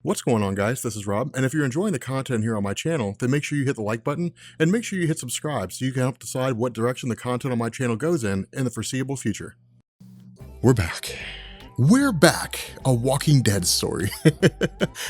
What's going on, guys? This is Rob, and if you're enjoying the content here on my channel, then make sure you hit the like button and make sure you hit subscribe so you can help decide what direction the content on my channel goes in the foreseeable future. We're back. We're Back, a Walking Dead story. I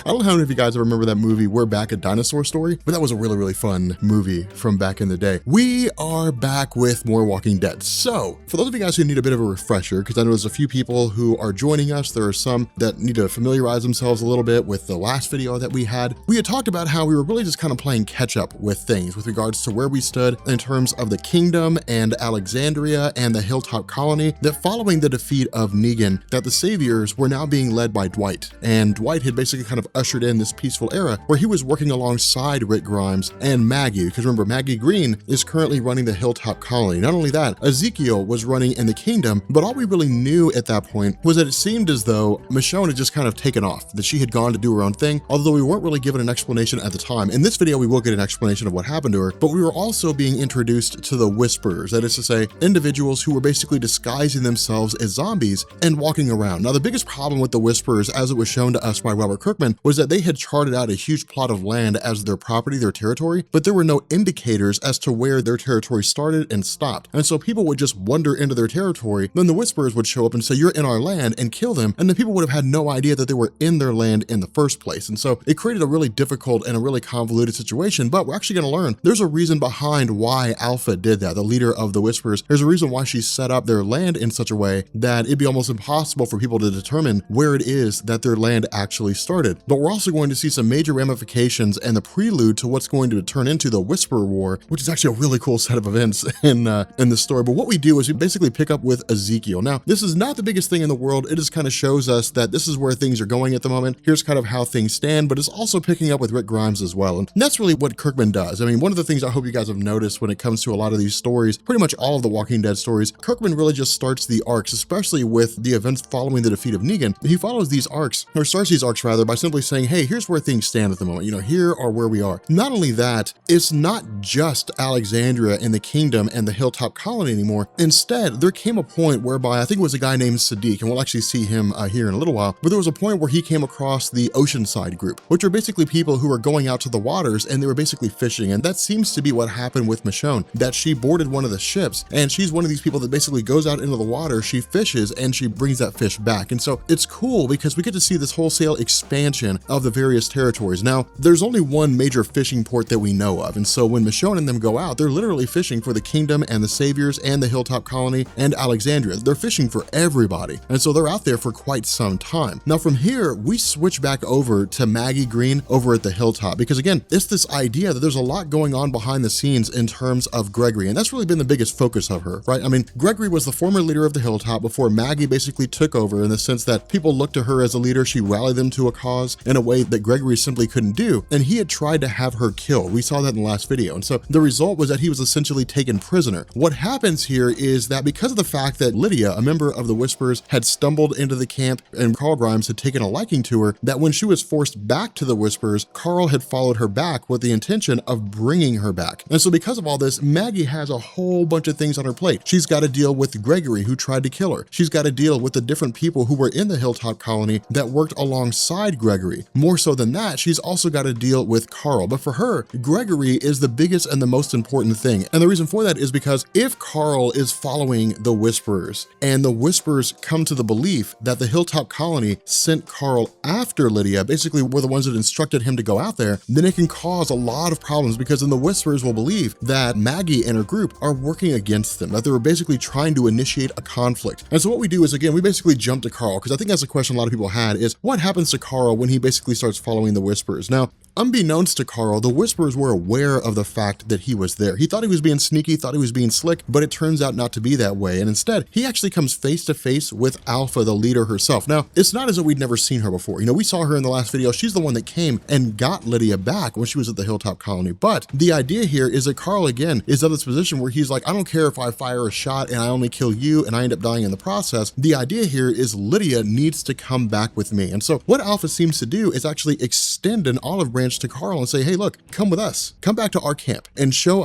don't know how many of you guys remember that movie, We're Back, a Dinosaur Story, but that was a really fun movie from back in the day. We are back with more Walking Dead. So, for those of you guys who need a bit of a refresher, because I know there's a few people who are joining us, there are some that need to familiarize themselves a little bit with the last video that we had talked about how we were really just kind of playing catch up with things with regards to where we stood in terms of the Kingdom and Alexandria and the Hilltop colony, that following the defeat of Negan, that the Saviors were now being led by Dwight, and Dwight had basically kind of ushered in this peaceful era where he was working alongside Rick Grimes and Maggie, because remember, Maggie Green is currently running the Hilltop colony. Not only that, Ezekiel was running in the Kingdom, but all we really knew at that point was that it seemed as though Michonne had just kind of taken off, that she had gone to do her own thing, although we weren't really given an explanation at the time. In this video, we will get an explanation of what happened to her, but we were also being introduced to the Whisperers, that is to say, individuals who were basically disguising themselves as zombies and walking around. Now, the biggest problem with the Whisperers, as it was shown to us by Robert Kirkman, was that they had charted out a huge plot of land as their property, their territory, but there were no indicators as to where their territory started and stopped. And so people would just wander into their territory, then the Whisperers would show up and say, "You're in our land," and kill them, and then people would have had no idea that they were in their land in the first place. And so it created a really difficult and a really convoluted situation, but we're actually going to learn there's a reason behind why Alpha did that, the leader of the Whisperers. There's a reason why she set up their land in such a way that it'd be almost impossible for people to determine where it is that their land actually started. But we're also going to see some major ramifications and the prelude to what's going to turn into the Whisperer War, which is actually a really cool set of events in the story. But what we do is we basically pick up with Ezekiel. Now, this is not the biggest thing in the world. It just kind of shows us that this is where things are going at the moment. Here's kind of how things stand, but it's also picking up with Rick Grimes as well. And that's really what Kirkman does. I mean, one of the things I hope you guys have noticed when it comes to a lot of these stories, pretty much all of the Walking Dead stories, Kirkman really just starts the arcs, especially with the events following the defeat of Negan. He follows these arcs, or starts these arcs rather, by simply saying, hey, here's where things stand at the moment. Here are where we are. Not only that, it's not just Alexandria and the Kingdom and the Hilltop colony anymore. Instead, there came a point whereby, I think it was a guy named Sadiq, and we'll actually see him here in a little while, but there was a point where he came across the Oceanside group, which are basically people who are going out to the waters and they were basically fishing. And that seems to be what happened with Michonne, that she boarded one of the ships, and she's one of these people that basically goes out into the water, she fishes, and she brings that fish back. And so it's cool because we get to see this wholesale expansion of the various territories. Now, there's only one major fishing port that we know of, and so when Michonne and them go out, they're literally fishing for the Kingdom and the Saviors and the Hilltop colony and Alexandria. They're fishing for everybody, and so they're out there for quite some time. Now, from here, we switch back over to Maggie Green over at the Hilltop, because again, it's this idea that there's a lot going on behind the scenes in terms of Gregory, and that's really been the biggest focus of her, right? I mean, Gregory was the former leader of the Hilltop before Maggie basically took over, in the sense that people looked to her as a leader. She rallied them to a cause in a way that Gregory simply couldn't do, and he had tried to have her killed. We saw that in the last video, and so the result was that he was essentially taken prisoner. What happens here is that because of the fact that Lydia, a member of the Whisperers, had stumbled into the camp and Carl Grimes had taken a liking to her, that when she was forced back to the Whisperers, Carl had followed her back with the intention of bringing her back. And so because of all this, Maggie has a whole bunch of things on her plate. She's got to deal with Gregory, who tried to kill her. She's got to deal with the different people who were in the Hilltop colony that worked alongside Gregory. More so than that, she's also got to deal with Carl. But for her, Gregory is the biggest and the most important thing. And the reason for that is because if Carl is following the Whisperers, and the Whisperers come to the belief that the Hilltop colony sent Carl after Lydia, basically were the ones that instructed him to go out there, then it can cause a lot of problems, because then the Whisperers will believe that Maggie and her group are working against them, that they were basically trying to initiate a conflict. And so what we do is, again, we basically jump to Carl, because I think that's a question a lot of people had, is what happens to Carl when he basically starts following the Whisperers? Now, unbeknownst to Carl, the Whisperers were aware of the fact that he was there. He thought he was being sneaky, thought he was being slick, but it turns out not to be that way. And instead, he actually comes face to face with Alpha, the leader herself. Now, it's not as though we'd never seen her before. We saw her in the last video. She's the one that came and got Lydia back when she was at the Hilltop colony. But the idea here is that Carl, again, is in this position where he's like, I don't care if I fire a shot and I only kill you and I end up dying in the process. The idea here is Lydia needs to come back with me. And so what Alpha seems to do is actually extend an olive branch branch to Carl and say, hey, look, come with us. Come back to our camp and tell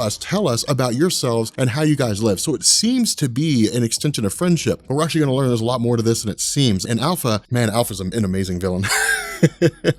us about yourselves and how you guys live. So it seems to be an extension of friendship. But we're actually gonna learn there's a lot more to this than it seems. And Alpha, man, Alpha's an amazing villain.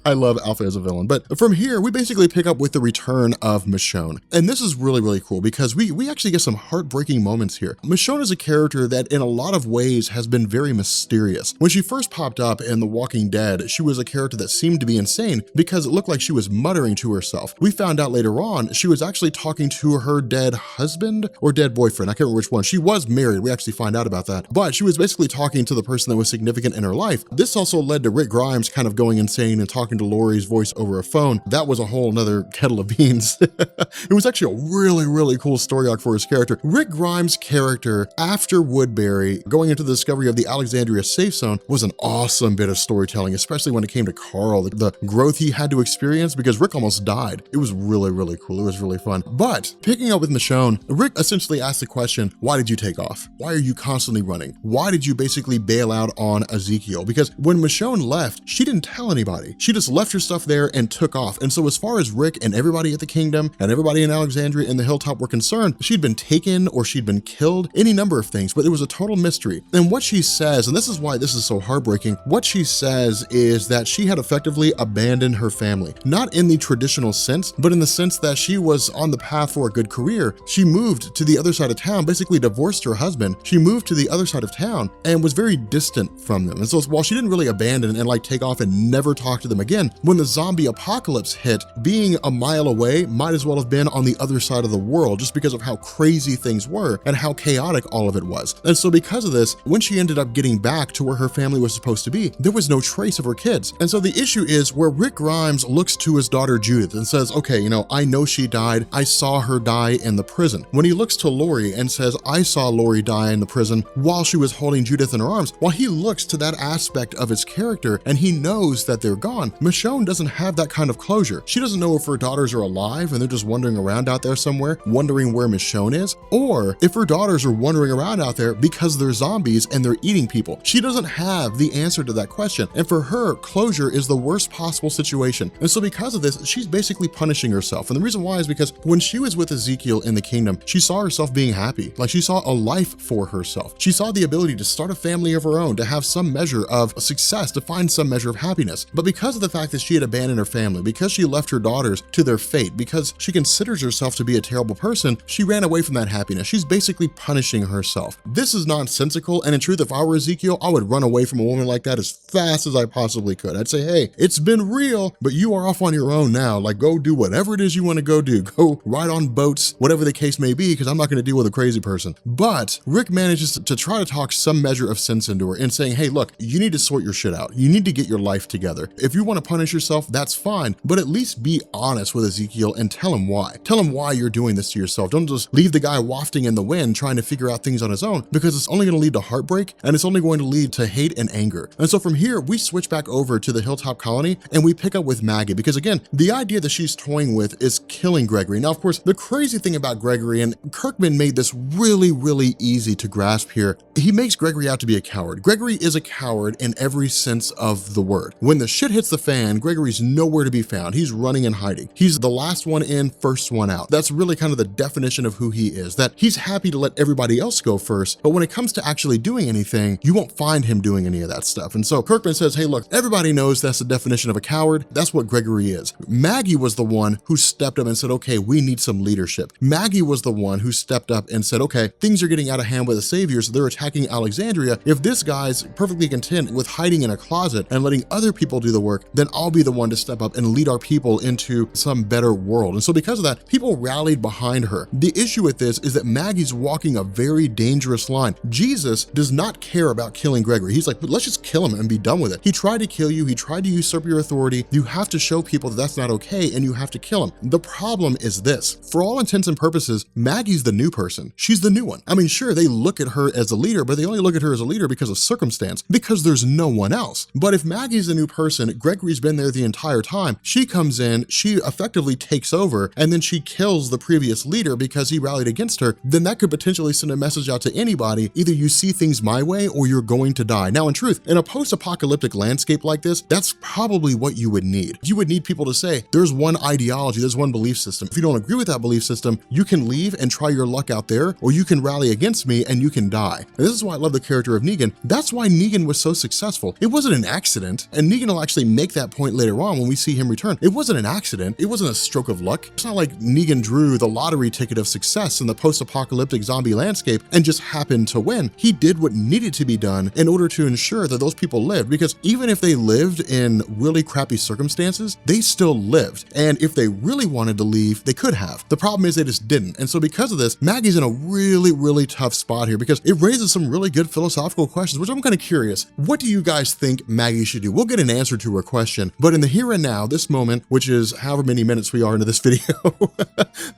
I love Alpha as a villain. But from here, we basically pick up with the return of Michonne. And this is really, really cool because we actually get some heartbreaking moments here. Michonne is a character that in a lot of ways has been very mysterious. When she first popped up in The Walking Dead, she was a character that seemed to be insane because it looked like she was muttering to herself. We found out later on, she was actually talking to her dead husband or dead boyfriend. I can't remember which one. She was married. We actually find out about that. But she was basically talking to the person that was significant in her life. This also led to Rick Grimes kind of going insane and talking to Lori's voice over a phone. That was a whole nother kettle of beans. It was actually a really, really cool story arc for his character. Rick Grimes' character after Woodbury, going into the discovery of the Alexandria safe zone, was an awesome bit of storytelling, especially when it came to Carl, the growth he had to experience because Rick almost died. It was really, really cool. It was really fun. But picking up with Michonne, Rick essentially asked the question, why did you take off? Why are you constantly running? Why did you basically bail out on Ezekiel? Because when Michonne left, she didn't tell anybody. She just left her stuff there and took off. And so as far as Rick and everybody at the Kingdom and everybody in Alexandria and the Hilltop were concerned, she'd been taken or she'd been killed, any number of things, but it was a total mystery. And what she says, and this is why this is so heartbreaking, what she says is that she had effectively abandoned her family. Not in the traditional sense, but in the sense that she was on the path for a good career. She moved to the other side of town, basically divorced her husband. She moved to the other side of town and was very distant from them. And so while she didn't really abandon and like take off and never talk to them again, when the zombie apocalypse hit, being a mile away might as well have been on the other side of the world just because of how crazy things were and how chaotic all of it was. And so because of this, when she ended up getting back to where her family was supposed to be, there was no trace of her kids. And so the issue is where Rick Grimes looks to his daughter Judith and says, okay, you know, I know she died. I saw her die in the prison. When he looks to Lori and says, I saw Lori die in the prison while she was holding Judith in her arms, while he looks to that aspect of his character and he knows that they're gone, Michonne doesn't have that kind of closure. She doesn't know if her daughters are alive and they're just wandering around out there somewhere, wondering where Michonne is, or if her daughters are wandering around out there because they're zombies and they're eating people. She doesn't have the answer to that question. And for her, closure is the worst possible situation. And so because of this, she's basically punishing herself. And the reason why is because when she was with Ezekiel in the Kingdom, she saw herself being happy. Like she saw a life for herself. She saw the ability to start a family of her own, to have some measure of success, to find some measure of happiness. But because of the fact that she had abandoned her family, because she left her daughters to their fate, because she considers herself to be a terrible person, she ran away from that happiness. She's basically punishing herself. This is nonsensical. And in truth, if I were Ezekiel, I would run away from a woman like that as fast as I possibly could. I'd say, hey, it's been real, but you are off on your own now. Like go do whatever it is you want to go do. Go ride on boats, whatever the case may be, because I'm not going to deal with a crazy person. But Rick manages to try to talk some measure of sense into her and saying, hey, look, you need to sort your shit out. You need to get your life together. If you want to punish yourself, that's fine, but at least be honest with Ezekiel and tell him why. Tell him why you're doing this to yourself. Don't just leave the guy wafting in the wind trying to figure out things on his own, because it's only going to lead to heartbreak and it's only going to lead to hate and anger. And so from here, we switch back over to the Hilltop colony and we pick up with Maggie, because again, the idea that she's toying with is killing Gregory. Now, of course, the crazy thing about Gregory, and Kirkman made this really, really easy to grasp here, he makes Gregory out to be a coward. Gregory is a coward in every sense of the word. When the shit hits the fan, Gregory's nowhere to be found. He's running and hiding. He's the last one in, first one out. That's really kind of the definition of who he is, that he's happy to let everybody else go first, but when it comes to actually doing anything, you won't find him doing any of that stuff. And so Kirkman says, hey, look, everybody knows that's the definition of a coward. That's what Gregory is. Maggie was the one who stepped up and said, okay, we need some leadership. Maggie was the one who stepped up and said, okay, things are getting out of hand with the Saviors. They're attacking Alexandria. If this guy's perfectly content with hiding in a closet and letting other people do the work, then I'll be the one to step up and lead our people into some better world. And so because of that, people rallied behind her. The issue with this is that Maggie's walking a very dangerous line. Jesus does not care about killing Gregory. He's like, let's just kill him and be done with it. He tried to kill you. He tried to usurp your authority. You have to show people that that's not okay and you have to kill him. The problem is this. For all intents and purposes, Maggie's the new person. She's the new one. I mean, sure, they look at her as a leader, but they only look at her as a leader because of circumstance, because there's no one else. But if Maggie's the new person, Gregory's been there the entire time. She comes in, she effectively takes over, and then she kills the previous leader because he rallied against her, then that could potentially send a message out to anybody. Either you see things my way or you're going to die. Now, in truth, in a post-apocalyptic landscape like this, that's probably what you would need. You would need people people to say, there's one ideology, there's one belief system. If you don't agree with that belief system, you can leave and try your luck out there, or you can rally against me and you can die. And this is why I love the character of Negan. That's why Negan was so successful. It wasn't an accident, and Negan will actually make that point later on when we see him return. It wasn't an accident. It wasn't a stroke of luck. It's not like Negan drew the lottery ticket of success in the post-apocalyptic zombie landscape and just happened to win. He did what needed to be done in order to ensure that those people lived, because even if they lived in really crappy circumstances, they still lived. And if they really wanted to leave, they could have. The problem is they just didn't. And so because of this, Maggie's in a really tough spot here, because it raises some really good philosophical questions, which I'm kind of curious. What do you guys think Maggie should do? We'll get an answer to her question, but in the here and now, this moment, which is however many minutes we are into this video,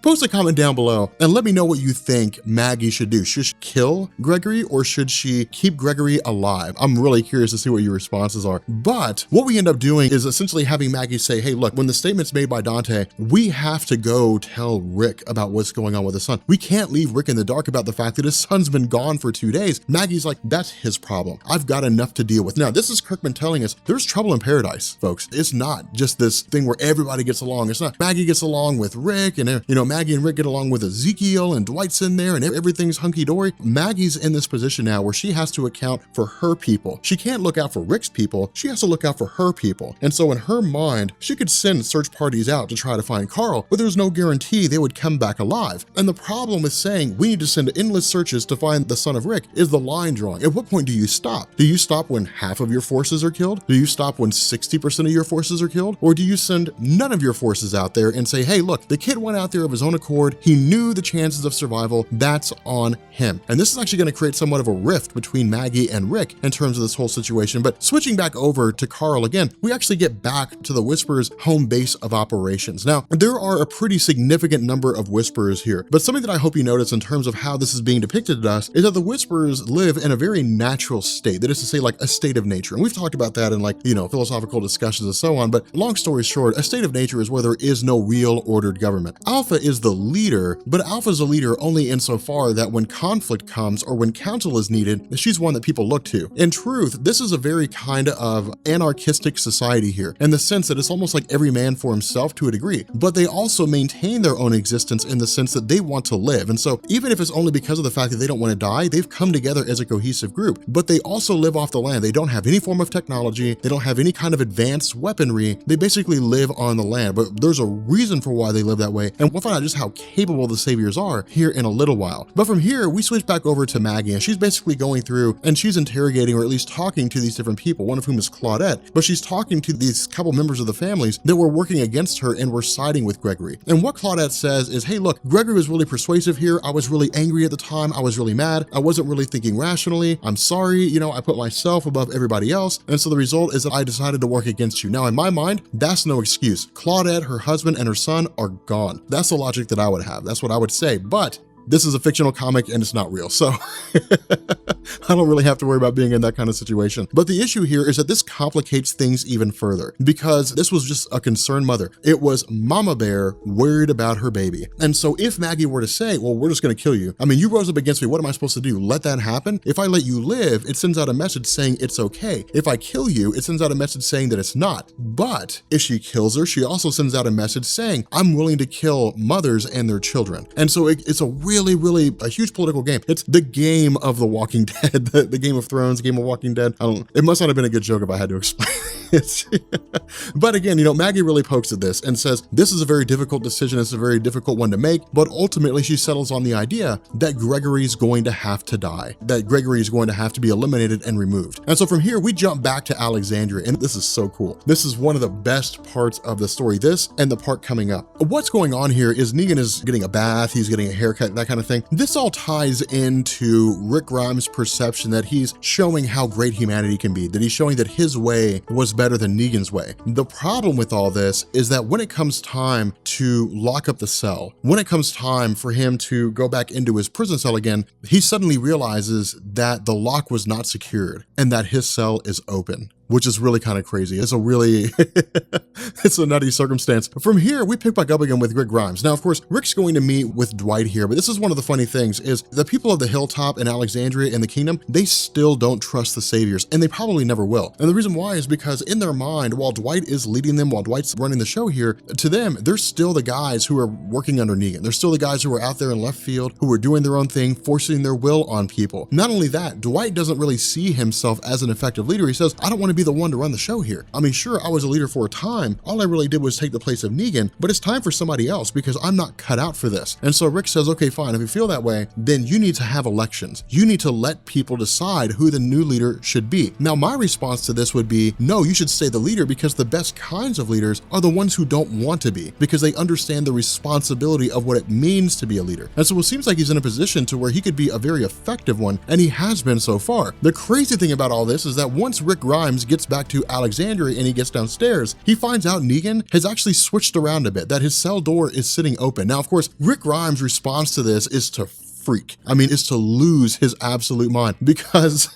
post a comment down below and let me know what you think Maggie should do. Should she kill Gregory, or should she keep Gregory alive? I'm really curious to see what your responses are. But what we end up doing is essentially having Maggie say, hey, look, when the statement's made by Dante, we have to go tell Rick about what's going on with his son. We can't leave Rick in the dark about the fact that his son's been gone for 2 days. Maggie's like, that's his problem. I've got enough to deal with. Now, this is Kirkman telling us there's trouble in paradise, folks. It's not just this thing where everybody gets along. It's not Maggie gets along with Rick, and Maggie and Rick get along with Ezekiel, and Dwight's in there and everything's hunky-dory. Maggie's in this position now where she has to account for her people. She can't look out for Rick's people. She has to look out for her people. And so in her mind, she could send search parties out to try to find Carl, but there's no guarantee they would come back alive. And the problem with saying we need to send endless searches to find the son of Rick is the line drawing. At what point do you stop? Do you stop when half of your forces are killed? Do you stop when 60% of your forces are killed? Or do you send none of your forces out there and say, hey, look, the kid went out there of his own accord. He knew the chances of survival. That's on him. And this is actually going to create somewhat of a rift between Maggie and Rick in terms of this whole situation. But switching back over to Carl again, we actually get back to the Whisperers' home base of operations. Now, there are a pretty significant number of Whisperers here, but something that I hope you notice in terms of how this is being depicted to us is that the Whisperers live in a very natural state. That is to say, like a state of nature. And we've talked about that in philosophical discussions and so on, but long story short, a state of nature is where there is no real ordered government. Alpha is the leader, but Alpha is a leader only insofar that when conflict comes or when counsel is needed, she's one that people look to. In truth, this is a very kind of anarchistic society here, in the sense that it's almost like every man for himself to a degree, but they also maintain their own existence in the sense that they want to live. And so even if it's only because of the fact that they don't want to die, they've come together as a cohesive group, but they also live off the land. They don't have any form of technology. They don't have any kind of advanced weaponry. They basically live on the land, but there's a reason for why they live that way. And we'll find out just how capable the Saviors are here in a little while. But from here, we switch back over to Maggie, and she's basically going through and she's interrogating, or at least talking to these different people, one of whom is Claudette, but she's talking to these couple members of the families that were working against her and were siding with Gregory. And what Claudette says is, hey, look, Gregory was really persuasive here. I was really angry at the time. I was really mad. I wasn't really thinking rationally. I'm sorry, I put myself above everybody else. And so the result is that I decided to work against you. Now, in my mind, that's no excuse. Claudette, her husband, and her son are gone. That's the logic that I would have. That's what I would say. But this is a fictional comic and it's not real, so I don't really have to worry about being in that kind of situation. But the issue here is that this complicates things even further, because this was just a concerned mother. It was Mama Bear worried about her baby. And so if Maggie were to say, well, we're just gonna kill you. I mean, you rose up against me, what am I supposed to do? Let that happen? If I let you live, it sends out a message saying it's okay. If I kill you, it sends out a message saying that it's not. But if she kills her, she also sends out a message saying, I'm willing to kill mothers and their children. And so it's a really a huge political game. It's the game of The Walking Dead, the Game of Thrones, Game of Walking Dead. It must not have been a good joke if I had to explain it. But again, Maggie really pokes at this and says, this is a very difficult decision. It's a very difficult one to make, but ultimately she settles on the idea that Gregory's going to have to die, that Gregory is going to have to be eliminated and removed. And so from here, we jump back to Alexandria, and this is so cool. This is one of the best parts of the story, this and the part coming up. What's going on here is Negan is getting a bath, he's getting a haircut, that kind of thing. This all ties into Rick Grimes' perception that he's showing how great humanity can be, that he's showing that his way was better than Negan's way. The problem with all this is that when it comes time to lock up the cell, when it comes time for him to go back into his prison cell again, he suddenly realizes that the lock was not secured and that his cell is open. which is really kind of crazy. It's a really, it's a nutty circumstance. From here, we pick back up again with Rick Grimes. Now, of course, Rick's going to meet with Dwight here, but this is one of the funny things is the people of the Hilltop in Alexandria and the Kingdom, they still don't trust the Saviors, and they probably never will. And the reason why is because in their mind, while Dwight is leading them, while Dwight's running the show here, to them, they're still the guys who are working under Negan. They're still the guys who are out there in left field, who are doing their own thing, forcing their will on people. Not only that, Dwight doesn't really see himself as an effective leader. He says, I don't want to be the one to run the show here. I mean, sure, I was a leader for a time. All I really did was take the place of Negan, but it's time for somebody else because I'm not cut out for this. And so Rick says, okay, fine. If you feel that way, then you need to have elections. You need to let people decide who the new leader should be. Now, my response to this would be, no, you should stay the leader because the best kinds of leaders are the ones who don't want to be because they understand the responsibility of what it means to be a leader. And so it seems like he's in a position to where he could be a very effective one, and he has been so far. The crazy thing about all this is that once Rick Grimes gets back to Alexandria and he gets downstairs, he finds out Negan has actually switched around a bit, that his cell door is sitting open. Now, of course, Rick Grimes' response to this is to freak. I mean, is to lose his absolute mind because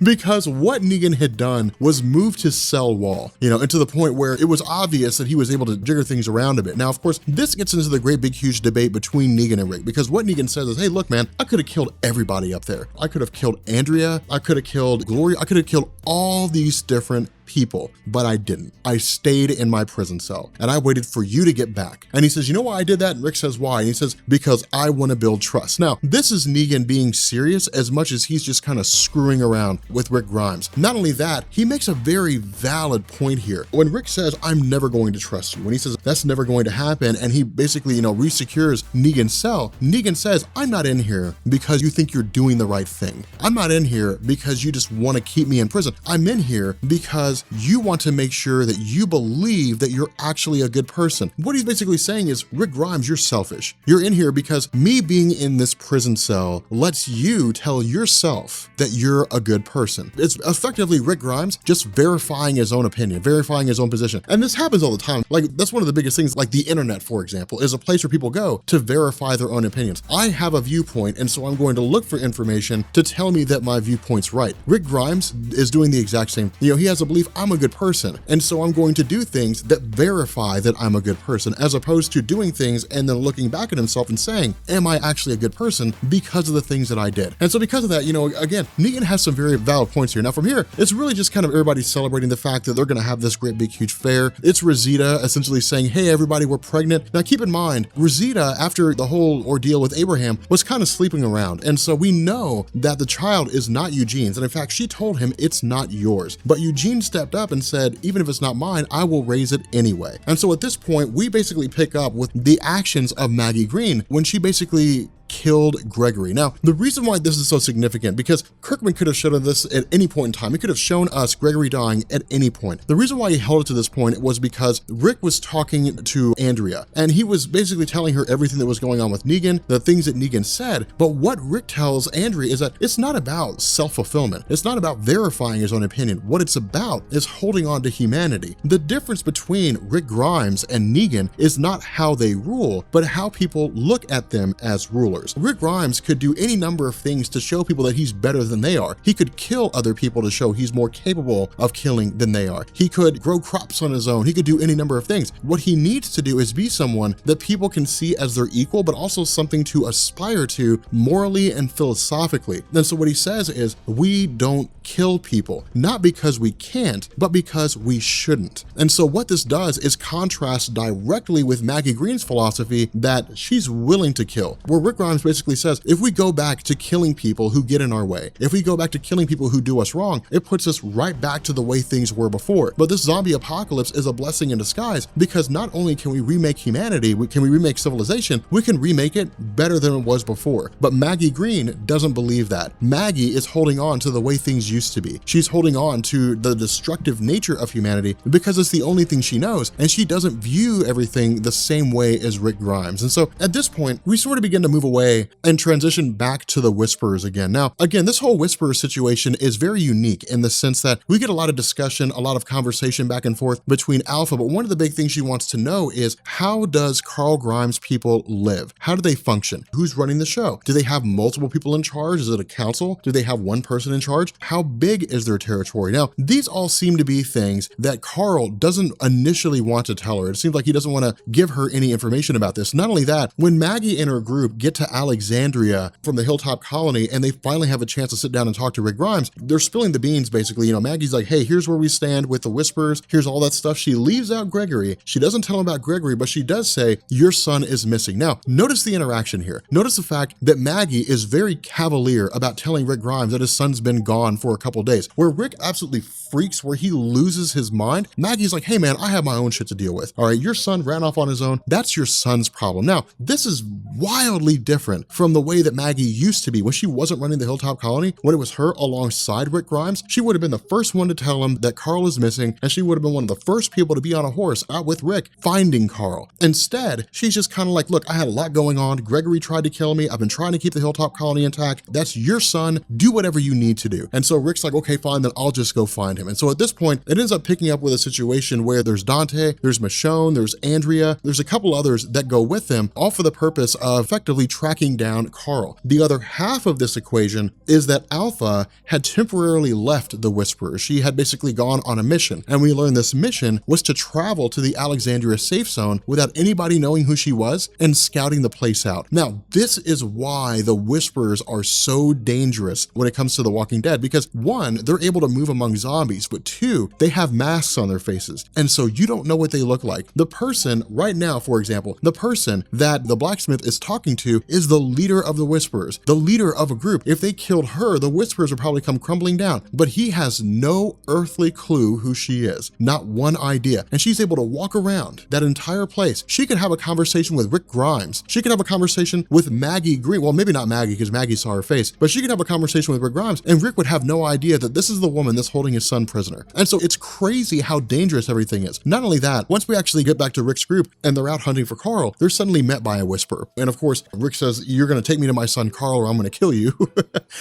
because what Negan had done was moved his cell wall, and to the point where it was obvious that he was able to jigger things around a bit. Now, of course, this gets into the great big huge debate between Negan and Rick, because what Negan says is, hey, look, man, I could have killed everybody up there. I could have killed Andrea. I could have killed Gloria. I could have killed all these different people, but I didn't. I stayed in my prison cell and I waited for you to get back. And he says, you know why I did that? And Rick says, why? And he says, because I want to build trust. Now, this is Negan being serious as much as he's just kind of screwing around with Rick Grimes. Not only that, he makes a very valid point here. When Rick says, I'm never going to trust you, when he says that's never going to happen, and he basically, resecures Negan's cell, Negan says, I'm not in here because you think you're doing the right thing. I'm not in here because you just want to keep me in prison. I'm in here because you want to make sure that you believe that you're actually a good person. What he's basically saying is, Rick Grimes, you're selfish. You're in here because me being in this prison cell lets you tell yourself that you're a good person. It's effectively Rick Grimes just verifying his own opinion, verifying his own position. And this happens all the time. Like, that's one of the biggest things, like the internet, for example, is a place where people go to verify their own opinions. I have a viewpoint, and so I'm going to look for information to tell me that my viewpoint's right. Rick Grimes is doing the exact same. He has a belief, I'm a good person, and so I'm going to do things that verify that I'm a good person, as opposed to doing things and then looking back at himself and saying, am I actually a good person because of the things that I did? And so because of that, again, Negan has some very valid points here. Now from here, it's really just kind of everybody celebrating the fact that they're going to have this great big huge fair. It's Rosita essentially saying, hey everybody, we're pregnant. Now keep in mind, Rosita, after the whole ordeal with Abraham, was kind of sleeping around, and so we know that the child is not Eugene's, and in fact she told him it's not yours. But Eugene stepped up and said, even if it's not mine, I will raise it anyway. And so at this point, we basically pick up with the actions of Maggie Green when she basically killed Gregory. Now, the reason why this is so significant, because Kirkman could have shown us this at any point in time. He could have shown us Gregory dying at any point. The reason why he held it to this point was because Rick was talking to Andrea, and he was basically telling her everything that was going on with Negan, the things that Negan said. But what Rick tells Andrea is that it's not about self-fulfillment. It's not about verifying his own opinion. What it's about is holding on to humanity. The difference between Rick Grimes and Negan is not how they rule, but how people look at them as rulers. Rick Grimes could do any number of things to show people that he's better than they are. He could kill other people to show he's more capable of killing than they are. He could grow crops on his own. He could do any number of things. What he needs to do is be someone that people can see as their equal, but also something to aspire to morally and philosophically. And so what he says is, we don't kill people, not because we can't, but because we shouldn't. And so what this does is contrast directly with Maggie Green's philosophy that she's willing to kill, where Rick Grimes basically says, if we go back to killing people who get in our way, if we go back to killing people who do us wrong, it puts us right back to the way things were before. But this zombie apocalypse is a blessing in disguise, because not only can we remake humanity, can we remake civilization, we can remake it better than it was before. But Maggie Green doesn't believe that. Maggie is holding on to the way things used to be. She's holding on to the destructive nature of humanity because it's the only thing she knows, and she doesn't view everything the same way as Rick Grimes. And so at this point, we sort of begin to move away away and transition back to the Whisperers again. Now, again, this whole Whisperer situation is very unique in the sense that we get a lot of discussion, a lot of conversation back and forth between Alpha, but one of the big things she wants to know is, how does Carl Grimes' people live? How do they function? Who's running the show? Do they have multiple people in charge? Is it a council? Do they have one person in charge? How big is their territory? Now, these all seem to be things that Carl doesn't initially want to tell her. It seems like he doesn't want to give her any information about this. Not only that, when Maggie and her group get to Alexandria from the Hilltop colony and they finally have a chance to sit down and talk to Rick Grimes, they're spilling the beans basically. You know, Maggie's like, hey, here's where we stand with the Whisperers. Here's all that stuff. She leaves out Gregory. She doesn't tell him about Gregory, but she does say, your son is missing. Now, notice the interaction here. Notice the fact that Maggie is very cavalier about telling Rick Grimes that his son's been gone for a couple days, where Rick absolutely freaks, where he loses his mind. Maggie's like, hey man, I have my own shit to deal with. All right, your son ran off on his own. That's your son's problem. Now, this is wildly different from the way that Maggie used to be when she wasn't running the Hilltop colony. When it was her alongside Rick Grimes, she would have been the first one to tell him that Carl is missing, and she would have been one of the first people to be on a horse out with Rick finding Carl. Instead, she's just kind of like, look, I had a lot going on. Gregory tried to kill me. I've been trying to keep the Hilltop colony intact. That's your son. Do whatever you need to do. And so Rick's like, okay, fine, then I'll just go find him. And so at this point, it ends up picking up with a situation where there's Dante, there's Michonne, there's Andrea, there's a couple others that go with them, all for the purpose of effectively tracking down Carl. The other half of this equation is that Alpha had temporarily left the Whisperers. She had basically gone on a mission, and we learned this mission was to travel to the Alexandria safe zone without anybody knowing who she was and scouting the place out. Now, this is why the Whisperers are so dangerous when it comes to The Walking Dead, because one, they're able to move among zombies, but two, they have masks on their faces, and so you don't know what they look like. The person right now, for example, the person that the blacksmith is talking to is the leader of the Whisperers, the leader of a group. If they killed her, the Whisperers would probably come crumbling down, but he has no earthly clue who she is, not one idea, and she's able to walk around that entire place. She could have a conversation with Rick Grimes. She could have a conversation with Maggie Green. Well, maybe not Maggie because Maggie saw her face, but she could have a conversation with Rick Grimes, and Rick would have no idea that this is the woman that's holding his son prisoner. And so it's crazy how dangerous everything is. Not only that, once we actually get back to Rick's group and they're out hunting for Carl, they're suddenly met by a Whisperer. And of course, Rick says, you're going to take me to my son Carl or I'm going to kill you.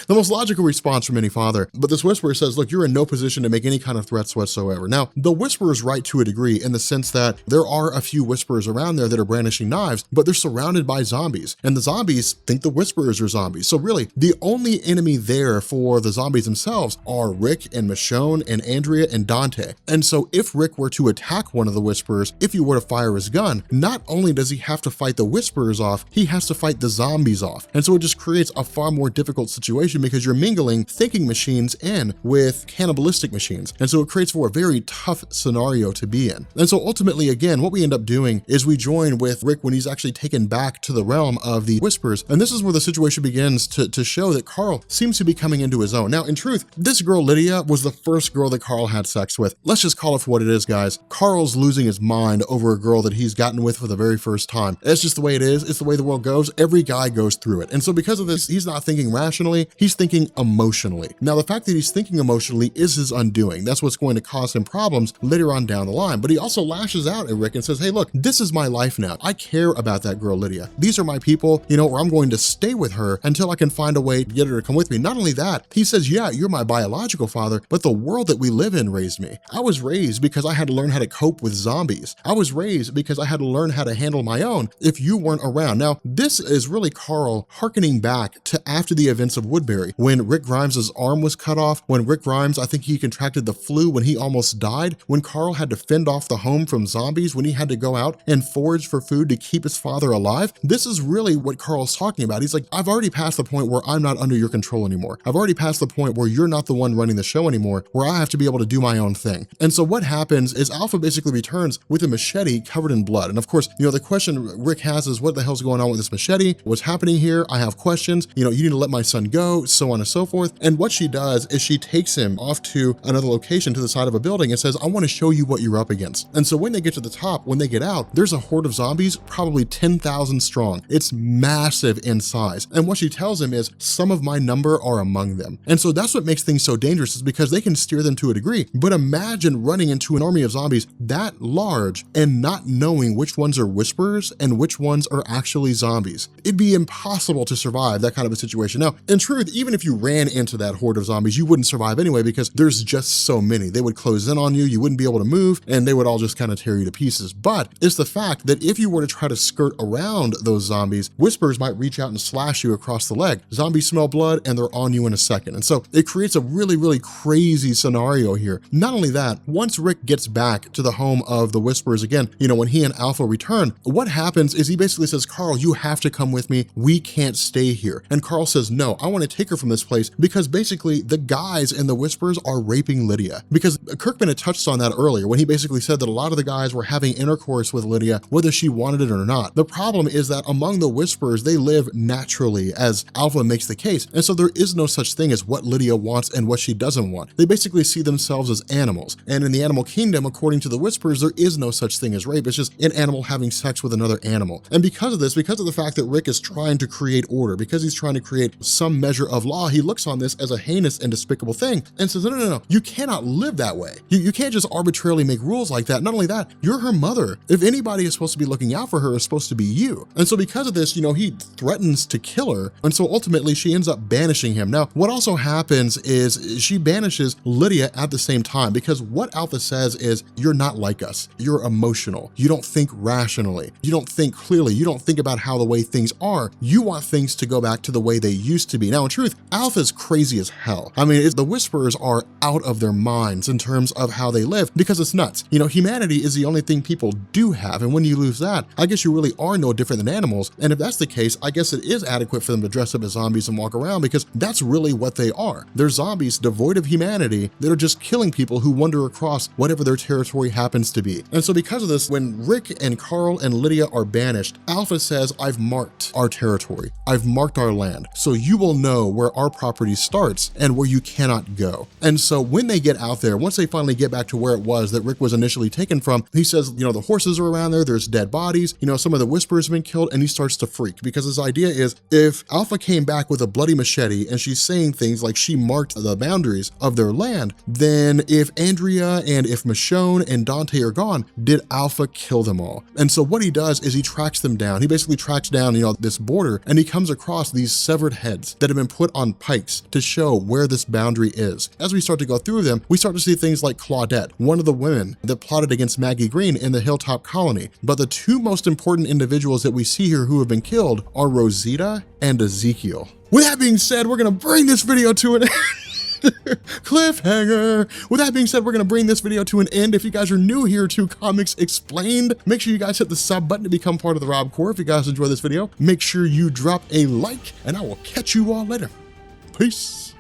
The most logical response from any father. But this Whisperer says, look, you're in no position to make any kind of threats whatsoever. Now, the Whisperer's right to a degree in the sense that there are a few Whisperers around there that are brandishing knives, but they're surrounded by zombies. And the zombies think the Whisperers are zombies. So really, the only enemy there for the zombies themselves are Rick and Michonne and Andrea and Dante. And so if Rick were to attack one of the Whisperers, if he were to fire his gun, not only does he have to fight the Whisperers off, he has to fight the zombies off. And so it just creates a far more difficult situation because you're mingling thinking machines in with cannibalistic machines. And so it creates for a very tough scenario to be in. And so ultimately, again, what we end up doing is we join with Rick when he's actually taken back to the realm of the Whisperers. And this is where the situation begins to show that Carl seems to be coming into his own. Now, in truth, this girl, Lydia, was the first girl that Carl had sex with. Let's just call it for what it is, guys. Carl's losing his mind over a girl that he's gotten with for the very first time. It's just the way it is. It's the way the world goes. Every guy goes through it. And so because of this, he's not thinking rationally, he's thinking emotionally. Now, the fact that he's thinking emotionally is his undoing. That's what's going to cause him problems later on down the line. But he also lashes out at Rick and says, hey, look, this is my life now. I care about that girl, Lydia. These are my people, or I'm going to stay with her until I can find a way to get her to come with me. Not only that, he says, yeah, you're my biological father, but the world that we live in raised me. I was raised because I had to learn how to cope with zombies. I was raised because I had to learn how to handle my own if you weren't around. Now, this is really Carl hearkening back to after the events of Woodbury, when Rick Grimes's arm was cut off, when Rick Grimes, I think he contracted the flu, when he almost died, when Carl had to fend off the home from zombies, when he had to go out and forage for food to keep his father alive. This is really what Carl's talking about. He's like, I've already passed the point where I'm not under your control anymore. I've already passed the point where you're not the one running the show anymore, where I have to be able to do my own thing. And so what happens is Alpha basically returns with a machete covered in blood. And of course, the question Rick has is, what the hell's going on with this machete? What's happening here? I have questions. You need to let my son go, so on and so forth. And what she does is she takes him off to another location to the side of a building and says, I want to show you what you're up against. And so when they get to the top, when they get out, there's a horde of zombies, probably 10,000 strong. It's massive in size. And what she tells him is, some of my number are among them. And so that's what makes things so dangerous, is because they can steer them to a degree. But imagine running into an army of zombies that large and not knowing which ones are Whisperers and which ones are actually literally zombies. It'd be impossible to survive that kind of a situation. Now, in truth, even if you ran into that horde of zombies, you wouldn't survive anyway because there's just so many. They would close in on you, you wouldn't be able to move, and they would all just kind of tear you to pieces. But it's the fact that if you were to try to skirt around those zombies, whispers might reach out and slash you across the leg. Zombies smell blood and they're on you in a second. And so it creates a really, really crazy scenario here. Not only that, once Rick gets back to the home of the Whisperers again, when he and Alpha return, what happens is he basically says, Carl, you have to come with me. We can't stay here. And Carl says, no, I want to take her from this place because basically the guys in the Whisperers are raping Lydia. Because Kirkman had touched on that earlier when he basically said that a lot of the guys were having intercourse with Lydia, whether she wanted it or not. The problem is that among the Whisperers, they live naturally, as Alpha makes the case. And so there is no such thing as what Lydia wants and what she doesn't want. They basically see themselves as animals. And in the animal kingdom, according to the Whisperers, there is no such thing as rape. It's just an animal having sex with another animal. And because of this, because of the fact that Rick is trying to create order, because he's trying to create some measure of law, he looks on this as a heinous and despicable thing and says, no, you cannot live that way. You can't just arbitrarily make rules like that. Not only that, you're her mother. If anybody is supposed to be looking out for her, it's supposed to be you. And so because of this, he threatens to kill her. And so ultimately she ends up banishing him. Now, what also happens is she banishes Lydia at the same time, because what Alpha says is, you're not like us. You're emotional. You don't think rationally. You don't think clearly. You don't think about how the way things are. You want things to go back to the way they used to be. Now, in truth, Alpha's crazy as hell. I mean, the Whisperers are out of their minds in terms of how they live because it's nuts. Humanity is the only thing people do have. And when you lose that, I guess you really are no different than animals. And if that's the case, I guess it is adequate for them to dress up as zombies and walk around, because that's really what they are. They're zombies devoid of humanity that are just killing people who wander across whatever their territory happens to be. And so because of this, when Rick and Carl and Lydia are banished, Alpha says, I've marked our territory. I've marked our land. So you will know where our property starts and where you cannot go. And so when they get out there, once they finally get back to where it was that Rick was initially taken from, he says, the horses are around there, there's dead bodies, some of the Whisperers have been killed, and he starts to freak because his idea is, if Alpha came back with a bloody machete and she's saying things like she marked the boundaries of their land, then if Andrea and if Michonne and Dante are gone, did Alpha kill them all? And so what he does is he tracks them down. He basically tracks down, this border, and he comes across these severed heads that have been put on pikes to show where this boundary is. As we start to go through them, we start to see things like Claudette, one of the women that plotted against Maggie Green in the Hilltop colony. But the two most important individuals that we see here who have been killed are Rosita and Ezekiel. With that being said, we're gonna bring this video to an cliffhanger. With that being said, we're gonna bring this video to an end. If you guys are new here to Comics Explained, make sure you guys hit the sub button to become part of the Rob Corps. If you guys enjoy this video, make sure you drop a like, and I will catch you all later. Peace.